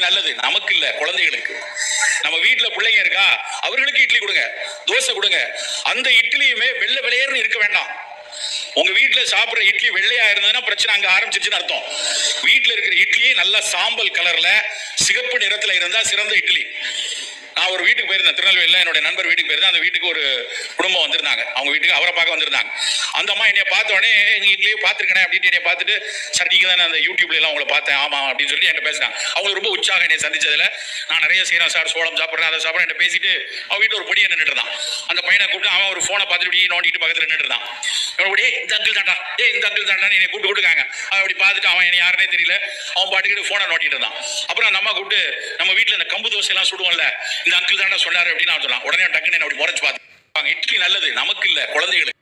நல்லது, நமக்கு இல்ல, குழந்தைகளுக்கு. நம்ம வீட்டுல பிள்ளைங்க இருக்கா, அவர்களுக்கு இட்லி கொடுங்க, தோசை கொடுங்க. அந்த இட்லியுமே வெள்ளை வெளியேறுன்னு இருக்க வேண்டாம். உங்க வீட்டுல சாப்பிடுற இட்லி வெள்ளையா இருந்ததுன்னா பிரச்சனை அங்க ஆரம்பிச்சிருச்சுன்னு அர்த்தம். வீட்டுல இருக்கிற இட்லி நல்ல சாம்பல் கலர்ல சிகப்பு நிறத்துல இருந்தா சிறந்த இட்லி. நான் ஒரு வீட்டுக்கு போயிருந்தேன், திருநெல்வேலியில் என்னோட நண்பர் வீட்டுக்கு போயிருந்தேன். அந்த வீட்டுக்கு ஒரு குடும்பம் வந்திருந்தாங்க, அவங்க வீட்டுக்கு அவரை பார்க்க வந்திருந்தாங்க. அந்த அம்மா என்னைய பார்த்த உடனே நீங்க இட்லியே பார்த்துருக்கேன் அப்படின்னு என்னை பார்த்துட்டு, சார் நீங்க தானே அந்த யூடியூப்ல எல்லாம் உங்களை பார்த்தேன், ஆமா அப்படின்னு சொல்லி என்கிட்ட பேசினாங்க. அவங்க ரொம்ப உற்சாகம் என்னை சந்திச்சதுல. நான் நிறைய செய்யறேன் சார், சோளம் சாப்பிட்றேன், அதை சாப்பிட்றேன் என்கிட்ட பேசிட்டு அவங்க வீட்டில் ஒரு பொடியை நின்றுட்டு இருந்தான். அந்த பையனை கூப்பிட்டு அவன் ஒரு போனை பார்த்துட்டு இப்படி நோண்டிட்டு பக்கத்தில் நின்றுட்டு இருந்தான். இந்த அங்கிள் தாண்டா, இந்த அங்கிள் தாண்டா என்னை கூப்பிட்டு கொடுக்காங்க. அவன் அப்படி பார்த்துட்டு அவன் என்ன யாருன்னே தெரியல, அவன் பாட்டுக்கிட்டு போனை நோட்டிட்டு இருந்தான். அப்புறம் அந்த அம்மா கூப்பிட்டு, நம்ம வீட்டில் இந்த கம்பு தோசை எல்லாம் சுடுவோம்ல, இந்த அங்கிள் தாண்டா சொன்னாரு அப்படின்னு நான் சொன்னான். உடனே டக்குன்னு என்ன அப்படி முறைச்சு பார்த்து, இட்லி நல்லது, நமக்கு இல்ல, குழந்தைகளுக்கு.